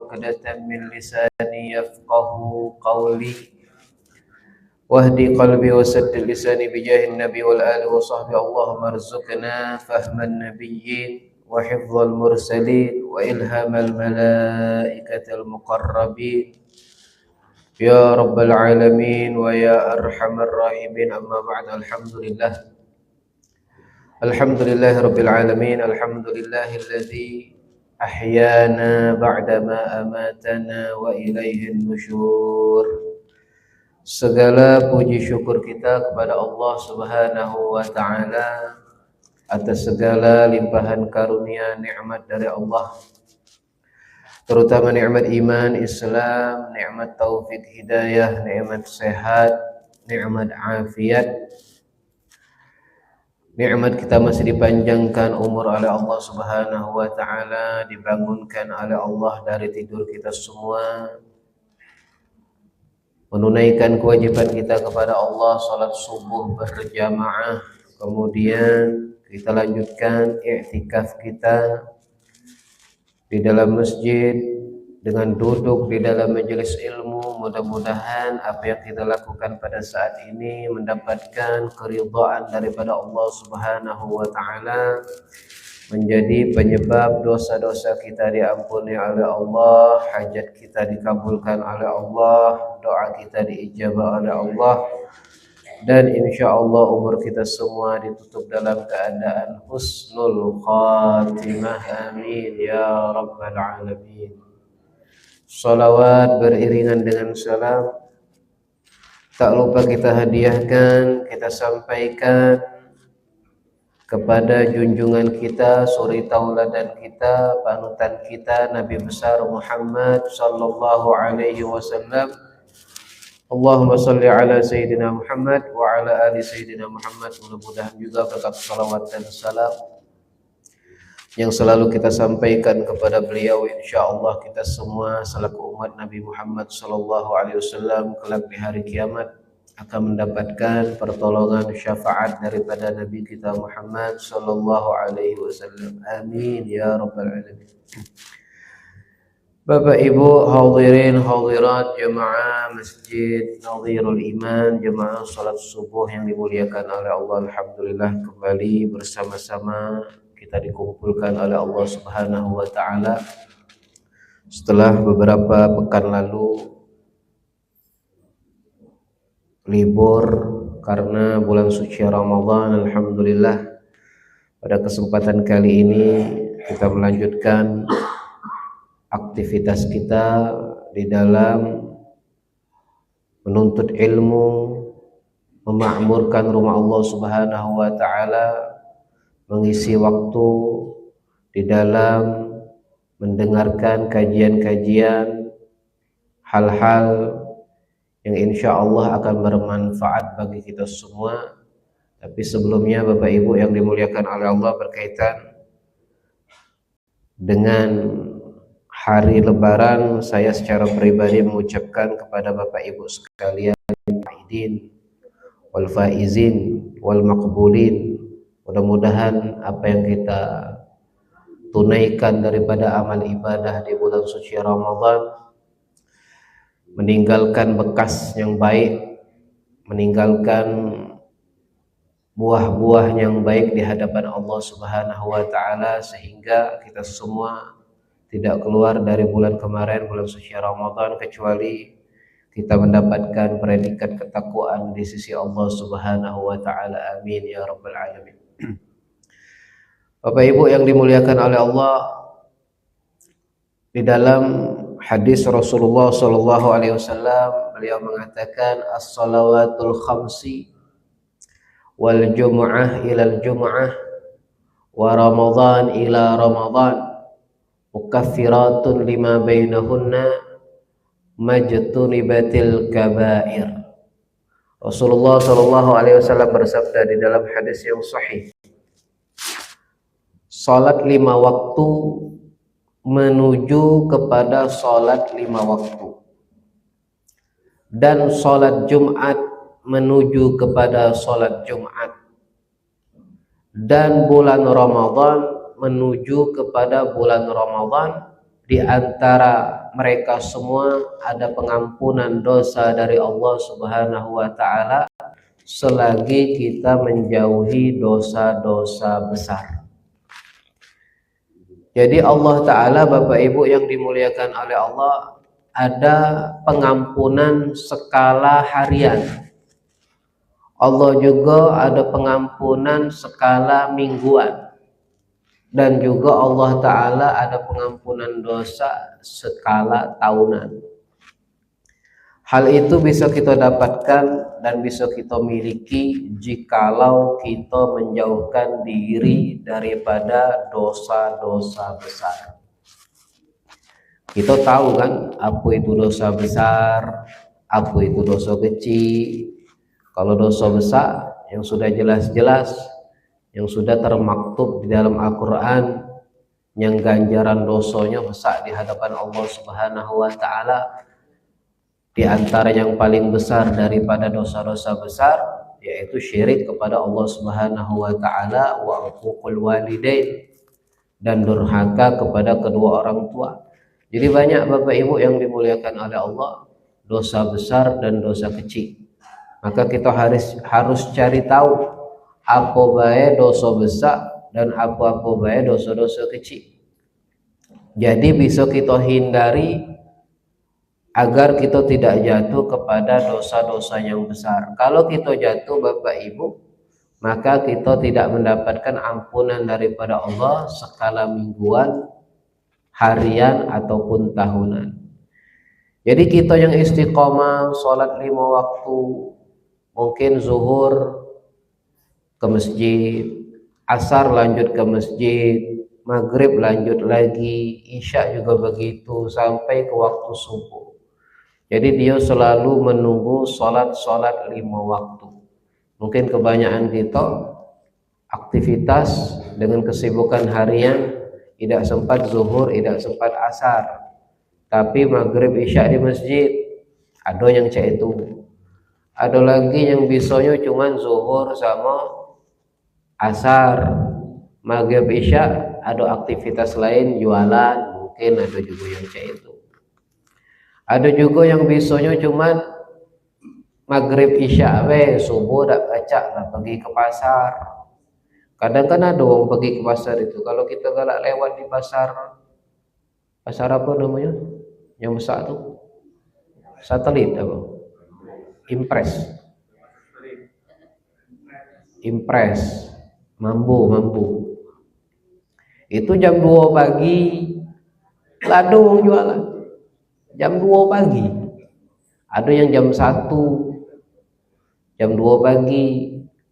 عقدة من لساني يفقه قولي واهدي قلبي وسدد لساني بجاه النبي والآل وصحبه. اللهم ارزقنا فهم النبيين وحفظ المرسلين وإلهام الملائكة المقربين يا رب العالمين ويا أرحم الراحمين. أما بعد، الحمد لله رب العالمين. الحمد لله الذي أحيانا بعدما أماتنا وإليه النشور. Segala puji syukur kita kepada Allah Subhanahu wa Ta'ala atas segala limpahan karunia nikmat dari Allah, terutama nikmat iman, Islam, nikmat taufik hidayah, nikmat sehat, nikmat afiat, nikmat kita masih dipanjangkan umur oleh Allah Subhanahu wa Ta'ala, dibangunkan oleh Allah dari tidur kita semua, menunaikan kewajiban kita kepada Allah, salat subuh berjamaah, kemudian kita lanjutkan i'tikaf kita di dalam masjid dengan duduk di dalam majelis ilmu. Mudah-mudahan apa yang kita lakukan pada saat ini mendapatkan keridhaan daripada Allah Subhanahu wa Ta'ala, menjadi penyebab dosa-dosa kita diampuni oleh Allah, hajat kita dikabulkan oleh Allah, doa kita diijabah oleh Allah, dan insya Allah umur kita semua ditutup dalam keadaan husnul khatimah. Amin ya rabbal alamin. Salawat beriringan dengan salam tak lupa kita hadiahkan, kita sampaikan kepada junjungan kita, suri tauladan kita, panutan kita, Nabi besar Muhammad sallallahu alaihi wasallam. Allahumma salli ala Sayyidina Muhammad wa ala ali Sayyidina Muhammad. Mudah-mudahan juga berkat salawat dan salam yang selalu kita sampaikan kepada beliau, insyaallah kita semua selaku umat Nabi Muhammad sallallahu alaihi wasallam kelak di hari kiamat akan mendapatkan pertolongan syafaat daripada Nabi kita Muhammad sallallahu alaihi wasallam. Amin ya rabbal alamin. Bapak Ibu hadirin hadirat jemaah Masjid Nadhirul Iman, jemaah salat subuh yang dimuliakan oleh Allah, alhamdulillah kembali bersama-sama kita dikumpulkan oleh Allah Subhanahu wa Ta'ala setelah beberapa pekan lalu libur karena bulan suci Ramadan. Alhamdulillah pada kesempatan kali ini kita melanjutkan aktivitas kita di dalam menuntut ilmu, memakmurkan rumah Allah Subhanahu wa Ta'ala, mengisi waktu di dalam mendengarkan kajian-kajian hal-hal yang insya Allah akan bermanfaat bagi kita semua. Tapi sebelumnya Bapak Ibu yang dimuliakan oleh Allah, berkaitan dengan hari Lebaran, saya secara pribadi mengucapkan kepada Bapak Ibu sekalian, faizin wal faizin wal maqbulin. Mudah-mudahan apa yang kita tunaikan daripada amal ibadah di bulan suci Ramadan meninggalkan bekas yang baik, meninggalkan buah-buah yang baik di hadapan Allah Subhanahu wa Ta'ala, sehingga kita semua tidak keluar dari bulan kemarin, bulan suci Ramadan, kecuali kita mendapatkan predikat ketakwaan di sisi Allah Subhanahu wa Ta'ala. Amin ya rabbal alamin. Bapak Ibu yang dimuliakan oleh Allah, di dalam hadis Rasulullah sallallahu alaihi wasallam beliau mengatakan as-salawatul khamsi wal jumu'ah ilal jumu'ah wa ramadhan ila ramadhan mukaffiratun lima bainahunna majtunibatil kabair. Rasulullah sallallahu alaihi wasallam bersabda di dalam hadis yang sahih, salat 5 waktu menuju kepada salat 5 waktu, dan salat Jumat menuju kepada salat Jumat, dan bulan Ramadan menuju kepada bulan Ramadan, di antara mereka semua ada pengampunan dosa dari Allah Subhanahu wa taala selagi kita menjauhi dosa-dosa besar. Jadi Allah taala, Bapak Ibu yang dimuliakan oleh Allah, ada pengampunan skala harian. Allah juga ada pengampunan skala mingguan. Dan juga Allah Ta'ala ada pengampunan dosa skala tahunan. Hal itu bisa kita dapatkan dan bisa kita miliki jikalau kita menjauhkan diri daripada dosa-dosa besar. Kita tahu kan apa itu dosa besar, apa itu dosa kecil. Kalau dosa besar yang sudah jelas-jelas, yang sudah termaktub di dalam Al-Quran, yang ganjaran dosanya besar di hadapan Allah Subhanahu wa taala, di antara yang paling besar daripada dosa-dosa besar yaitu syirik kepada Allah Subhanahu wa taala, wa uququl walidain, dan durhaka kepada kedua orang tua. Jadi banyak Bapak Ibu yang dimuliakan oleh Allah, dosa besar dan dosa kecil. Maka kita harus cari tahu apa baik dosa besar dan apa baik dosa-dosa kecil. Jadi bisa kita hindari agar kita tidak jatuh kepada dosa-dosa yang besar. Kalau kita jatuh Bapak Ibu, maka kita tidak mendapatkan ampunan daripada Allah skala mingguan, harian ataupun tahunan. Jadi kita yang istiqomah sholat 5 waktu, mungkin zuhur ke masjid, asar lanjut ke masjid, maghrib lanjut lagi, isya juga begitu sampai ke waktu subuh. Jadi dia selalu menunggu sholat 5 waktu. Mungkin kebanyakan kita aktivitas dengan kesibukan harian, tidak sempat zuhur, tidak sempat asar, tapi maghrib isya di masjid. Ada yang cek itu. Ada lagi yang bisanya cuman zuhur sama asar, maghrib isya ada aktivitas lain, jualan, mungkin ada juga yang cek itu. Ada juga yang bisanya cuman maghrib isya subuh dak baca lah pergi ke pasar. Kadang kan ada orang pergi ke pasar itu, kalau kita galak lewat di pasar apa namanya yang besar tuh, satelit apa, Impres, mambu. Itu jam 2 pagi ladung jualan. Jam 2 pagi. Ada yang jam 1, jam 2 pagi,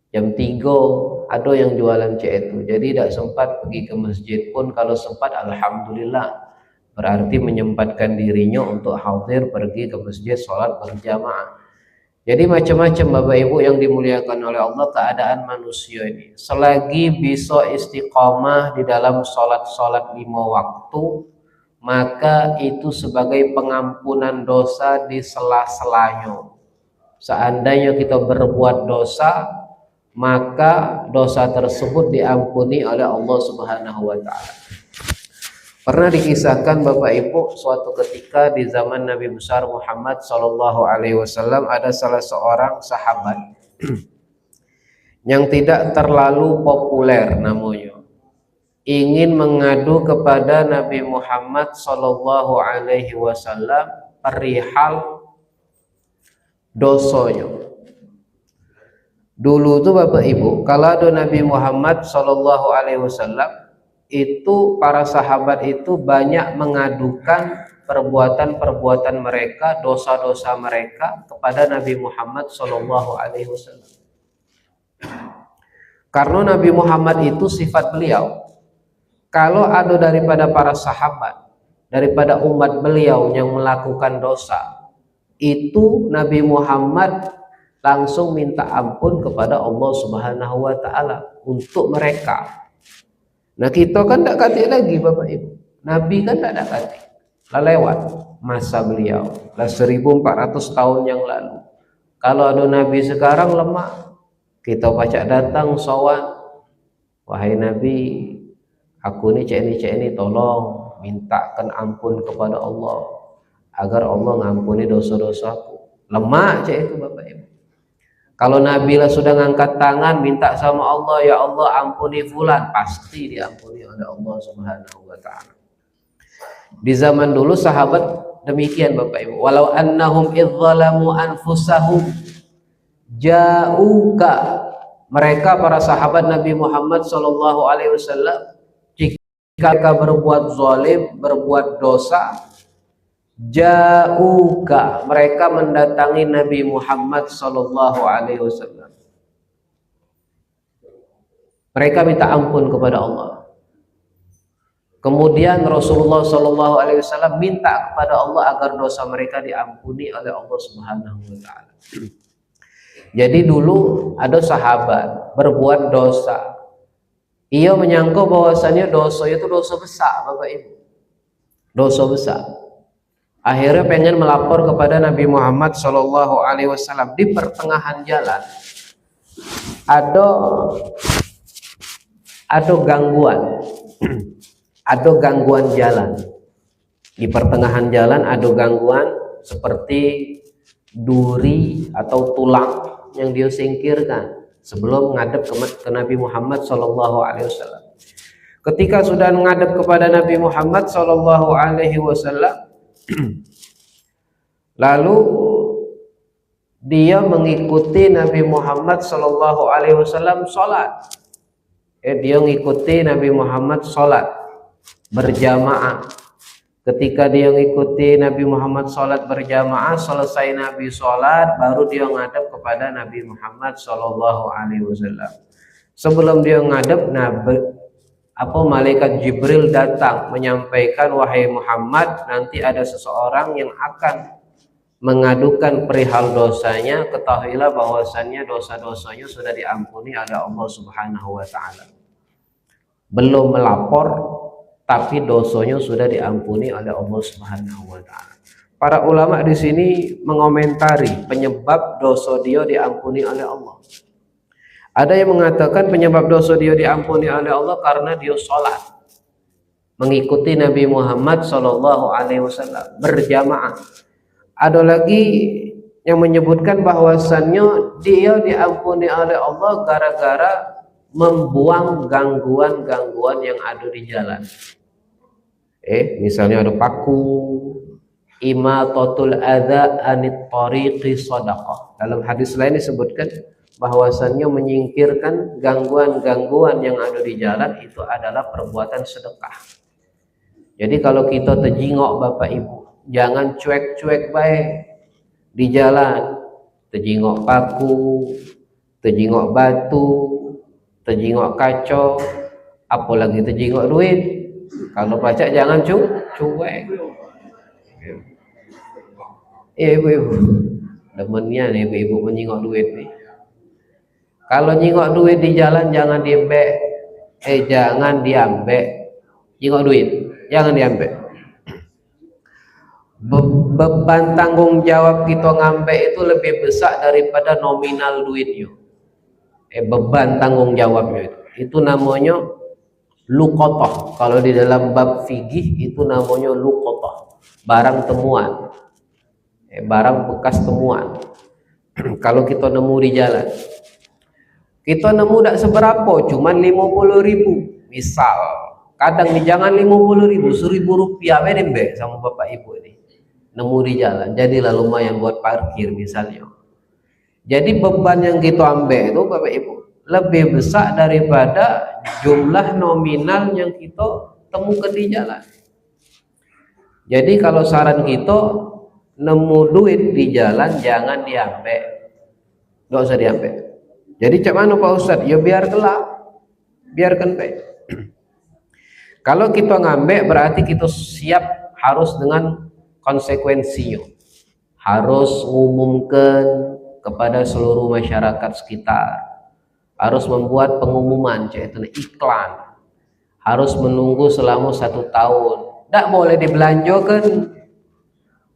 jam 3, ada yang jualan itu. Jadi tidak sempat pergi ke masjid pun, kalau sempat alhamdulillah, berarti menyempatkan dirinya untuk hadir pergi ke masjid sholat berjamaah. Jadi macam-macam Bapak Ibu yang dimuliakan oleh Allah keadaan manusia ini. Selagi bisa istiqomah di dalam sholat 5 waktu, maka itu sebagai pengampunan dosa di sela-selanya. Seandainya kita berbuat dosa, maka dosa tersebut diampuni oleh Allah Subhanahu wa taala. Pernah dikisahkan Bapak Ibu, suatu ketika di zaman Nabi besar Muhammad sallallahu alaihi wasallam ada salah seorang sahabat yang tidak terlalu populer namanya, ingin mengadu kepada Nabi Muhammad sallallahu alaihi wasallam perihal dosanya. Dulu tuh Bapak Ibu, kalau ada Nabi Muhammad sallallahu alaihi wasallam, itu para sahabat itu banyak mengadukan perbuatan-perbuatan mereka, dosa-dosa mereka kepada Nabi Muhammad sallallahu alaihi wasallam. Karena Nabi Muhammad itu sifat beliau, kalau ada daripada para sahabat, daripada umat beliau yang melakukan dosa, itu Nabi Muhammad langsung minta ampun kepada Allah Subhanahu wa taala untuk mereka. Nah kita kan tak kata lagi Bapak Ibu, Nabi kan tak ada kata, lah lewat masa beliau, lah 1400 tahun yang lalu. Kalau ada Nabi sekarang lemah, kita pacak datang sowan, wahai Nabi, aku ini cek ini tolong, mintakan ampun kepada Allah agar Allah ngampuni dosa-dosaku. Lemah cek itu Bapak Ibu. Kalau Nabi lah sudah ngangkat tangan minta sama Allah, ya Allah ampuni fulan, pasti diampuni oleh Allah Subhanahu wa taala. Di zaman dulu sahabat demikian Bapak Ibu. Walau annahum idzalamu anfusahum ja'uka, mereka para sahabat Nabi Muhammad sallallahu alaihi wasallam jika mereka berbuat zalim, berbuat dosa, ja'uka, mereka mendatangi Nabi Muhammad sallallahu alaihi wasallam. Mereka minta ampun kepada Allah. Kemudian Rasulullah sallallahu alaihi wasallam minta kepada Allah agar dosa mereka diampuni oleh Allah Subhanahu wa taala. Jadi dulu ada sahabat berbuat dosa. Ia menyangka bahwasannya dosa itu dosa besar, Bapak Ibu. Dosa besar. Akhirnya pengen melapor kepada Nabi Muhammad sallallahu alaihi wasallam. Di pertengahan jalan ada gangguan. Ada gangguan jalan. Di pertengahan jalan ada gangguan seperti duri atau tulang yang dia singkirkan sebelum menghadap ke Nabi Muhammad sallallahu alaihi wasallam. Ketika sudah menghadap kepada Nabi Muhammad sallallahu alaihi wasallam, lalu dia mengikuti Nabi Muhammad sallallahu alaihi wasallam salat. Dia mengikuti Nabi Muhammad salat berjamaah. Ketika dia mengikuti Nabi Muhammad salat berjamaah, selesai Nabi salat, baru dia menghadap kepada Nabi Muhammad sallallahu alaihi wasallam. Sebelum dia menghadap, malaikat Jibril datang menyampaikan, wahai Muhammad, nanti ada seseorang yang akan mengadukan perihal dosanya, ketahuilah bahwasannya dosa-dosanya sudah diampuni oleh Allah Subhanahu wa taala. Belum melapor, tapi dosanya sudah diampuni oleh Allah Subhanahu wa taala. Para ulama di sini mengomentari penyebab dosa dia diampuni oleh Allah. Ada yang mengatakan penyebab dosa dia diampuni oleh Allah karena dia sholat mengikuti Nabi Muhammad sallallahu alaihi wasallam berjamaah. Ada lagi yang menyebutkan bahwasannya dia diampuni oleh Allah gara-gara membuang gangguan-gangguan yang ada di jalan. Misalnya ada paku, imatatul adza anit tariqi shadaqah. Dalam hadis lain disebutkan bahwasannya menyingkirkan gangguan-gangguan yang ada di jalan itu adalah perbuatan sedekah. Jadi kalau kita terjingok Bapak Ibu, jangan cuek-cuek baik di jalan, terjingok paku, terjingok batu, terjingok kacau, apalagi terjingok duit. Kalau baca jangan cuek. Ibu-ibu, demennya nih ibu-ibu menyingok duit nih. Kalau nyingok duit di jalan jangan diambek. Jangan diambek. Nyingok duit, jangan diambek. Beban tanggung jawab kita ngambek itu lebih besar daripada nominal duitnya. Beban tanggung jawabnya itu namanya luqatah. Kalau di dalam bab fikih itu namanya luqatah, barang temuan, barang bekas temuan. Kalau kita nemu di jalan, kita nemu tidak seberapa, cuman 50.000 misal. Kadang nih jangan 50.000, 1.000 rupiah benembe sama bapak ibu ini nemu di jalan, jadilah lumayan buat parkir misalnya. Jadi beban yang kita ambil itu Bapak Ibu lebih besar daripada jumlah nominal yang kita temukan di jalan. Jadi kalau saran kita, nemu duit di jalan jangan diambil, nggak usah diambil. Jadi cak mana Pak Ustadz? Ya biar kelak, biarkan baik. Kalau kita ngambil berarti kita siap harus dengan konsekuensinya, harus mengumumkan kepada seluruh masyarakat sekitar, harus membuat pengumuman, yaitu iklan, harus menunggu selama 1 tahun, tidak boleh dibelanjakan.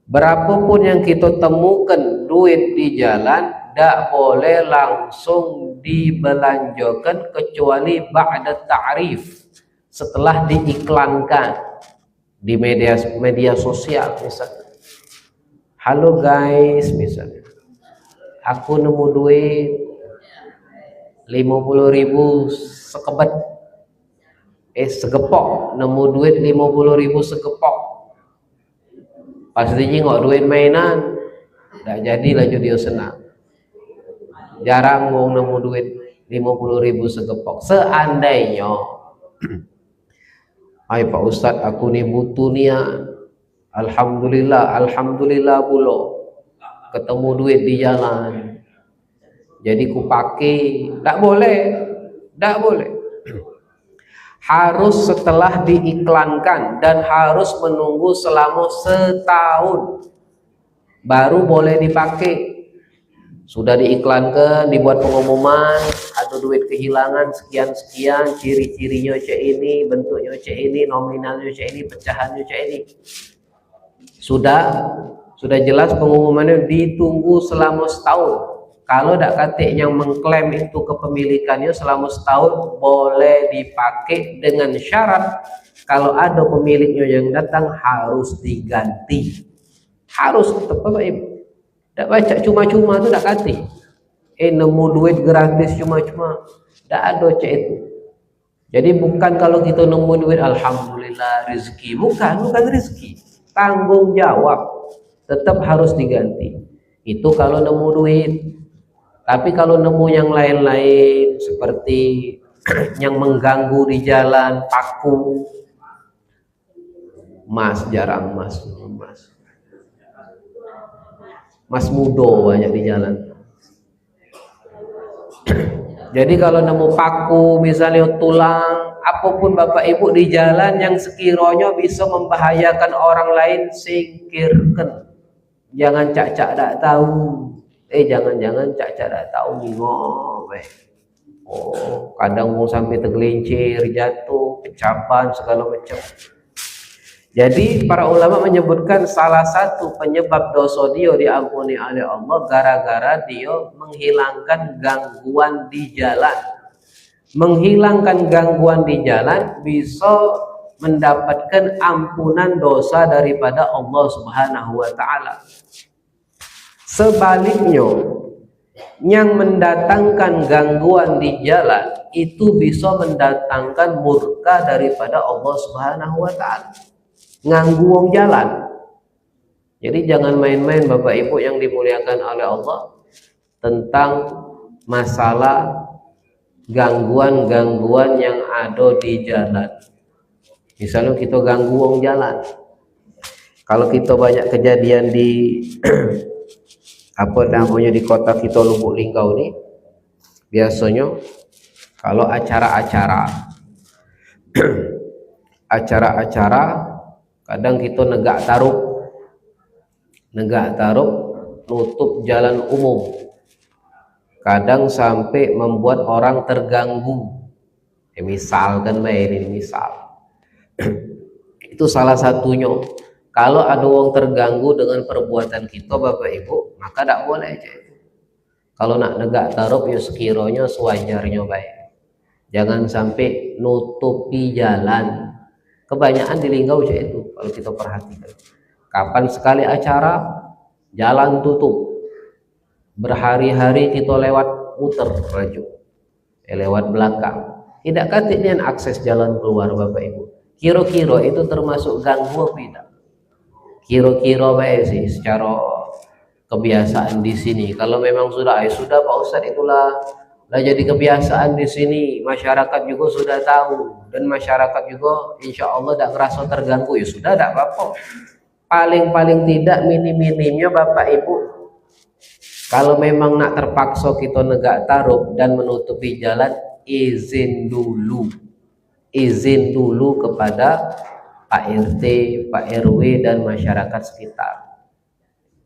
Berapapun yang kita temukan duit di jalan, tidak boleh langsung dibelanjakan kecuali ba'da ta'rif, setelah diiklankan. di media sosial misalnya. Halo guys, misalnya, aku nemu duit 50.000 sekebet, segepok, nemu duit 50.000 segepok. Pasti nggak duit mainan, nggak jadi laju dia senang. Jarang mau nemu duit 50.000 segepok. Seandainya, ay Pak Ustadz, aku nih butuh nih ya. Alhamdulillah pula ketemu duit di jalan. Jadi ku pakai, tak boleh. Harus setelah diiklankan dan harus menunggu selama setahun baru boleh dipakai. Sudah diiklankan, dibuat pengumuman, ada duit kehilangan sekian-sekian, ciri-cirinya cek ini, bentuknya cek ini, nominalnya cek ini, pecahannya cek ini. Sudah jelas pengumumannya, ditunggu selama setahun. Kalau tidak katik yang mengklaim itu kepemilikannya selama setahun boleh dipakai dengan syarat kalau ada pemiliknya yang datang harus diganti. Harus tetap Bapak Ibu. Tak baca cuma-cuma itu tak kati. Nemu duit gratis cuma-cuma. Tak ada cek itu. Jadi bukan kalau kita nemu duit alhamdulillah rezeki. Bukan rezeki. Tanggung jawab. Tetap harus diganti. Itu kalau nemu duit. Tapi kalau nemu yang lain-lain seperti yang mengganggu di jalan, paku, jarang mas mudo banyak di jalan. Jadi kalau nemu paku misalnya tulang apapun Bapak Ibu di jalan yang sekiranya bisa membahayakan orang lain, singkirkan. Jangan cak-cak tak tahu. Jangan cak-cak tak tahu ngomong. Kadang mau sampai tergelincir, jatuh, pecapan segala macam. Jadi para ulama menyebutkan salah satu penyebab dosa dia diampuni oleh Allah gara-gara dia menghilangkan gangguan di jalan. Menghilangkan gangguan di jalan bisa mendapatkan ampunan dosa daripada Allah Subhanahu wa taala. Sebaliknya, yang mendatangkan gangguan di jalan itu bisa mendatangkan murka daripada Allah Subhanahu wa taala. Nganggu wong jalan. Jadi jangan main-main Bapak Ibu yang dimuliakan oleh Allah tentang masalah gangguan-gangguan yang ada di jalan. Misalnya kita ganggu wong jalan. Kalau kita banyak kejadian di di kota kita Lubuk Linggau ini, biasanya kalau acara-acara kadang kita negak taruh nutup jalan umum, kadang sampai membuat orang terganggu. Misalkan ini misal itu salah satunya. Kalau ada orang terganggu dengan perbuatan kita Bapak Ibu, maka tidak boleh aja. Kalau nak negak taruh ya sekiranya sewajarnya baik. Jangan sampai nutupi jalan. Kebanyakan di Linggau aja itu kalau kita perhatikan. Kapan sekali acara, jalan tutup. Berhari-hari kita lewat muter raju. Lewat belakang. Tidak katanya akses jalan keluar Bapak Ibu. Kira-kira itu termasuk ganggu apa tidak? Kira-kira baik sih secara kebiasaan di sini. Kalau memang sudah Pak Ustadz itulah jadi kebiasaan di sini, masyarakat juga sudah tahu dan masyarakat juga insya Allah tidak merasa terganggu, ya sudah tidak apa-apa. Paling tidak minim-minimnya Bapak Ibu, kalau memang nak terpaksa kita negak taruh dan menutupi jalan, izin dulu kepada Pak RT, Pak RW dan masyarakat sekitar.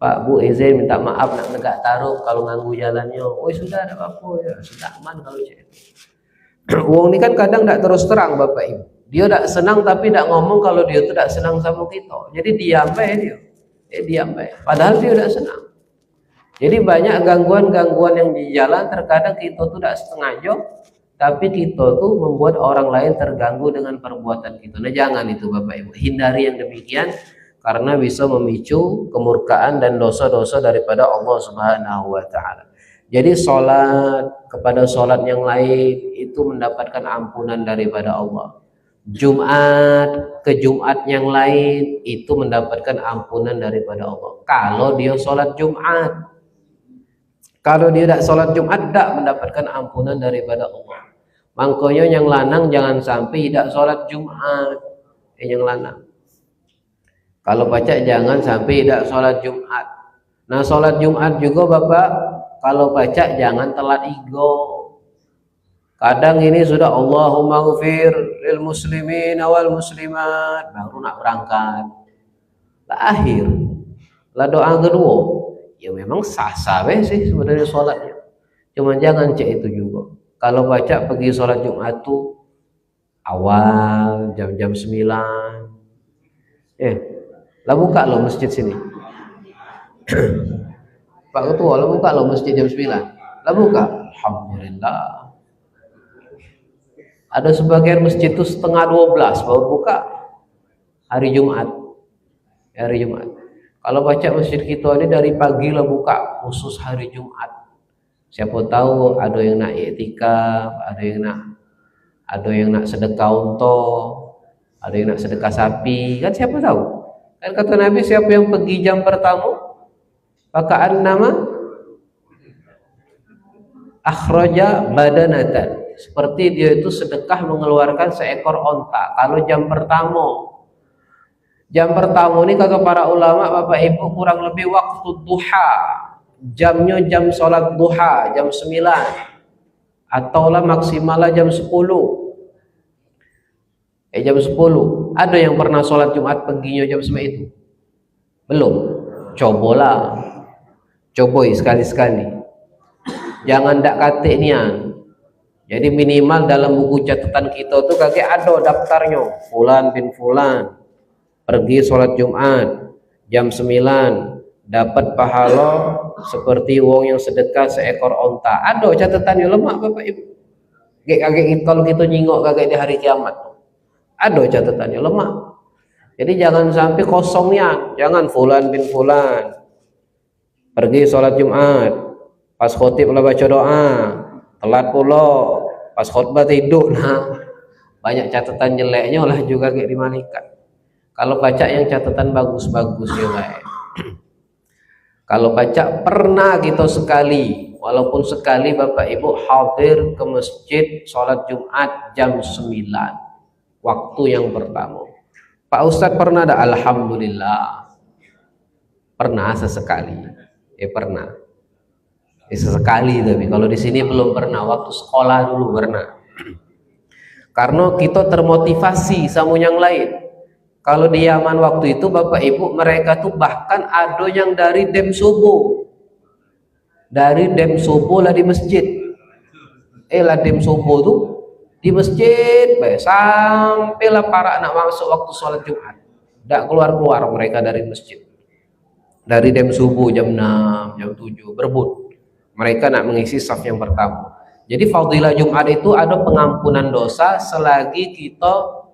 Pak Bu izin minta maaf nak negak taruh kalau nganggu jalannya. Oh sudah ada apa-apa ya, sudah aman kalau cek. Wong ini kan kadang tidak terus terang Bapak Ibu. Dia tidak senang tapi tidak ngomong kalau dia itu tidak senang sama kita. Jadi diam aja dia. Diam aja. Padahal dia tidak senang. Jadi banyak gangguan-gangguan yang di jalan terkadang kita itu tidak sengaja tapi kita tuh membuat orang lain terganggu dengan perbuatan kita. Nah, jangan itu Bapak Ibu, hindari yang demikian karena bisa memicu kemurkaan dan dosa-dosa daripada Allah Subhanahu wa taala. Jadi sholat kepada sholat yang lain itu mendapatkan ampunan daripada Allah. Jumat ke Jumat yang lain itu mendapatkan ampunan daripada Allah. Kalau dia sholat Jumat, kalau dia tidak sholat Jumat, tidak mendapatkan ampunan daripada Allah. Makanya yang lanang jangan sampai tidak sholat Jumat. Yang lanang. Kalau pacak jangan sampai tidak sholat Jumat. Nah, sholat Jumat juga Bapak, kalau pacak jangan telat igo. Kadang ini sudah Allahumma ghfir lil muslimin wal muslimat, baru nak berangkat. Lah akhir, lah doa kedua, ya memang sah-sah sih sebenarnya sholatnya. Cuma jangan cek itu juga. Kalau baca pergi sholat Jumat tuh awal jam-jam 9. Lah buka lo masjid sini. Pak Ketua, lah buka lo masjid jam 9. Lah buka. Alhamdulillah. Ada sebagian masjid itu setengah 12 baru buka hari Jumat. Hari Jumat. Kalau baca masjid kita ini dari pagi lah buka khusus hari Jumat. Siapa tahu ada yang nak iktikaf, ada yang nak sedekah unta, ada yang nak sedekah sapi, kan siapa tahu. Kan kata Nabi, siapa yang pergi jam pertama pakaian nama akhraja badanatan, seperti dia itu sedekah mengeluarkan seekor onta. Kalau jam pertama ini kata para ulama Bapak Ibu kurang lebih waktu duha, jamnya jam sholat duha jam 9 atau lah maksimal jam 10. Jam 10 ada yang pernah sholat Jumat paginya jam 9 itu? Belum? Cobalah, coboy sekali-sekali, jangan dak kate nian. Jadi minimal dalam buku catatan kita tuh kagak ada daftarnya fulan bin fulan pergi sholat Jumat jam 9 dapat pahala seperti wong yang sedekah seekor onta. Ada catatannya, lemak Bapak Ibu. Kagak kalau kita nyingok kagak di hari kiamat. Ada catatannya, lemak. Jadi jangan sampai kosongnya. Jangan fulan bin fulan pergi sholat Jumat, pas khotib lah baca doa, telat pula, pas khutbah tidur. Nah, banyak catatan jeleknya lah juga kayak di malaikat. Kalau baca yang catatan bagus-bagus juga. Kalau baca pernah kita sekali, walaupun sekali Bapak Ibu hadir ke masjid sholat Jumat jam 9 waktu yang pertama. Pak Ustadz pernah ada? Alhamdulillah pernah sesekali. Pernah sesekali, tapi kalau di sini belum pernah. Waktu sekolah dulu pernah. Karena kita termotivasi sama yang lain. Kalau di Yaman waktu itu Bapak Ibu, mereka tuh bahkan ada yang dari Dem Subuh. Dari Dem Subuh lah di masjid. Lah Dem Subuh tuh di masjid sampailah para anak masuk waktu sholat Jumat. Tidak keluar-keluar mereka dari masjid. Dari Dem Subuh jam 6, jam 7 berebut. Mereka nak mengisi saf yang pertama. Jadi fadilah Jumat itu ada pengampunan dosa selagi kita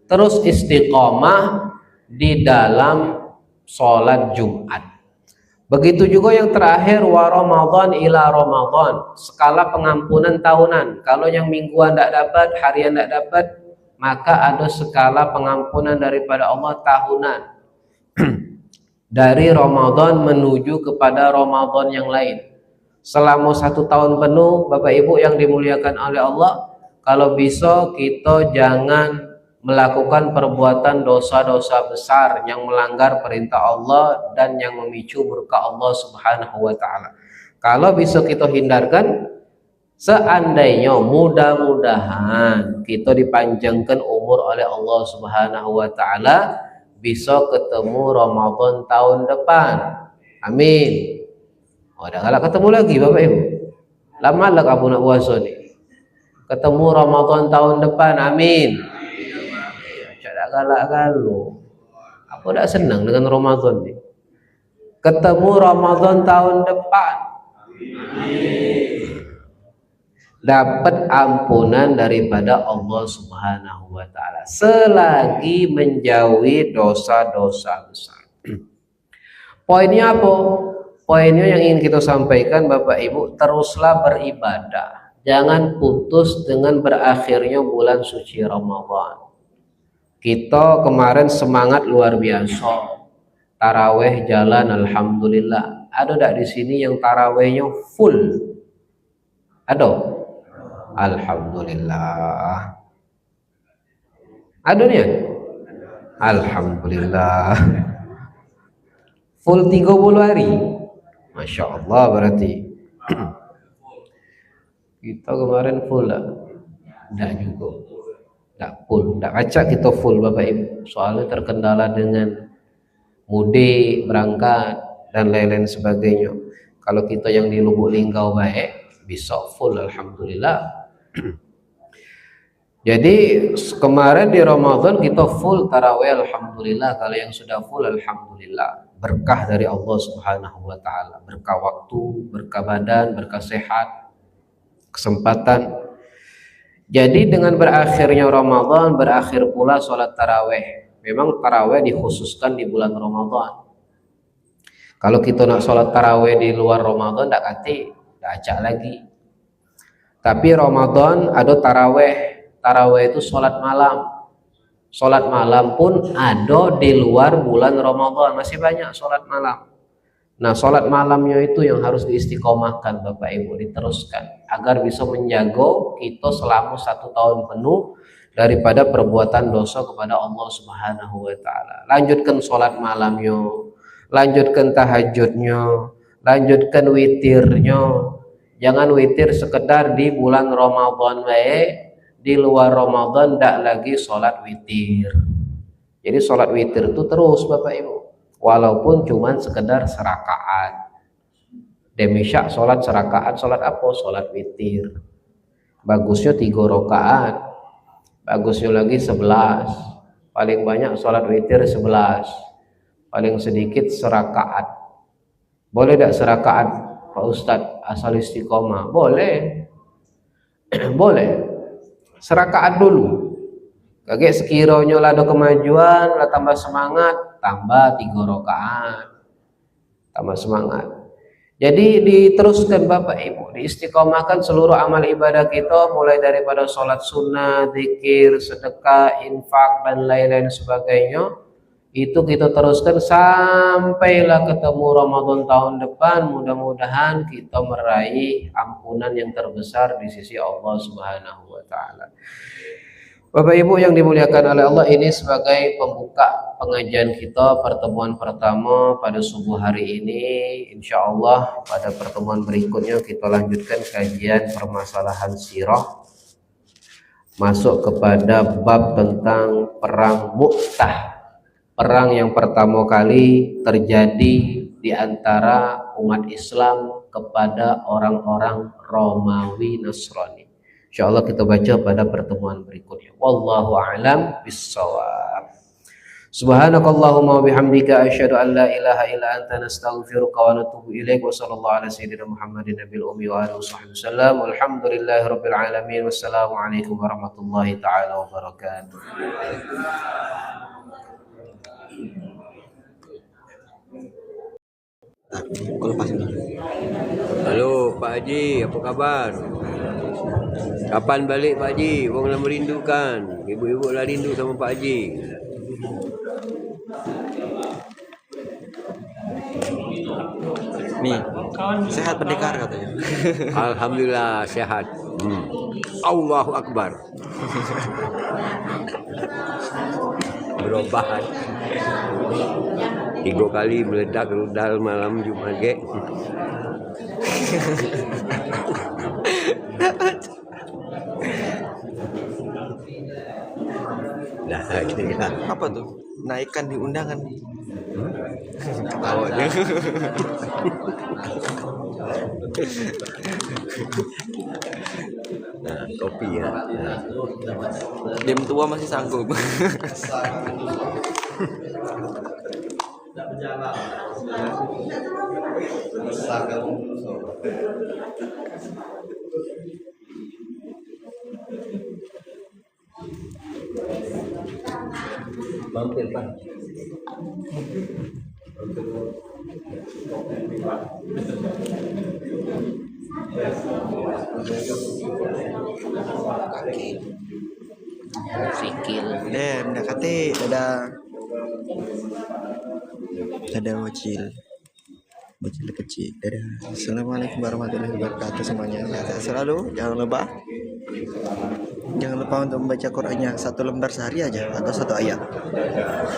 terus istiqomah di dalam sholat Jumat. Begitu juga yang terakhir, wa Ramadan ila Ramadan, skala pengampunan tahunan. Kalau yang mingguan tidak dapat, harian tidak dapat, maka ada skala pengampunan daripada Allah tahunan. Dari Ramadan menuju kepada Ramadan yang lain. Selama 1 tahun penuh, Bapak Ibu yang dimuliakan oleh Allah, kalau bisa kita jangan melakukan perbuatan dosa-dosa besar yang melanggar perintah Allah dan yang memicu murka Allah Subhanahu wa taala. Kalau bisa kita hindarkan, seandainya mudah-mudahan kita dipanjangkan umur oleh Allah Subhanahu wa taala, bisa ketemu Ramadan tahun depan. Amin. Udah galak ketemu lagi Bapak Ibu. Lama lah kamu nak puasa nih. Ketemu Ramadan tahun depan. Amin. Galak galu. Aku tidak senang dengan Ramadan nih. Ketemu Ramadan tahun depan. dapat ampunan daripada Allah Subhanahu wa taala selagi menjauhi dosa-dosa besar. Poinnya apa? Poinnya yang ingin kita sampaikan Bapak Ibu, teruslah beribadah. Jangan putus dengan berakhirnya bulan suci Ramadan. Kita kemarin semangat luar biasa. Taraweh jalan alhamdulillah. Ada tak di sini yang tarawehnya full? Ada? Alhamdulillah. Ada nih? Alhamdulillah. Full 30 hari. Masya Allah berarti. Kita kemarin full lah. Tidak juga. Tidak full. Tidak kacak kita full Bapak Ibu. Soalnya terkendala dengan mudik, berangkat, dan lain-lain sebagainya. Kalau kita yang di Lubuk Linggau baik, bisa full alhamdulillah. Jadi kemarin di Ramadan kita full tarawih alhamdulillah. Kalau yang sudah full alhamdulillah, berkah dari Allah Subhanahu wa taala, berkah waktu, berkah badan, berkah sehat, kesempatan. Jadi dengan berakhirnya Ramadan, berakhir pula sholat tarawih. Memang tarawih dikhususkan di bulan Ramadan. Kalau kita nak sholat tarawih di luar Ramadan, tak kati, tak acak lagi. Tapi Ramadan ada tarawih. Tarawih itu sholat malam. Sholat malam pun ada di luar bulan Ramadan. Masih banyak sholat malam. Nah, sholat malamnya itu yang harus diistiqomahkan Bapak Ibu, diteruskan agar bisa menjaga kita selama 1 tahun penuh daripada perbuatan dosa kepada Allah Subhanahu wa taala. Lanjutkan sholat malamnya, lanjutkan tahajudnya, lanjutkan witirnya. Jangan witir sekedar di bulan Ramadan baik, di luar Ramadan tidak lagi sholat witir. Jadi sholat witir itu terus Bapak Ibu, walaupun cuman sekedar serakaat. Demi syak sholat serakaat, sholat apa? Sholat witir. Bagusnya 3 rakaat. Bagusnya lagi 11. Paling banyak sholat witir 11. Paling sedikit serakaat. Boleh tidak serakaat Pak Ustadz asal istiqomah? Boleh. Boleh. Serakaat dulu. Kayak sekiranya lah ada kemajuan, lah tambah semangat, tambah 3 rakaat. Tambah semangat. Jadi diteruskan Bapak Ibu, diistiqomahkan seluruh amal ibadah kita, mulai daripada sholat sunnah, zikir, sedekah, infak, dan lain-lain sebagainya. Itu kita teruskan sampailah ketemu Ramadan tahun depan. Mudah-mudahan kita meraih ampunan yang terbesar di sisi Allah Subhanahu wa taala. Bapak Ibu yang dimuliakan oleh Allah, ini sebagai pembuka pengajian kita pertemuan pertama pada subuh hari ini. Insya Allah pada pertemuan berikutnya kita lanjutkan kajian permasalahan sirah, masuk kepada bab tentang perang Mu'tah, perang yang pertama kali terjadi di antara umat Islam kepada orang-orang Romawi Nasrani. InsyaAllah kita baca pada pertemuan berikutnya. Wallahu a'lam bissawab. Subhanakallahumma wa bihamdika asyhadu an la ilaha illa anta nastaghfiruka wa natubu ilaik. Wa sallallahu ala sayyidina Muhammadin nabil ummi wa alihi wasallam. Walhamdulillahi rabbil alamin. Wassalamu alaikum warahmatullahi taala wabarakatuh. Halo Pak Haji, apa kabar? Kapan balik Pak Haji? Orang dah merindukan. Ibu-ibu lah rindu sama Pak Haji. Nih, sehat pendekar katanya. Alhamdulillah sehat. Allahu Akbar. Berobat. 3 kali meledak rudal malam Jumat ge. Nah, gila. Apa tuh? Naikkan di undangan. Awalnya. Nah, kopi ya. Nah. Dem tua masih sanggup. Mampir Pak. Sikil. Mendekati ada bocil kecil. Dadah. Assalamualaikum warahmatullahi wabarakatuh semuanya. Sehat selalu. Jangan lupa untuk membaca Qur'annya 1 lembar sehari aja atau 1 ayat.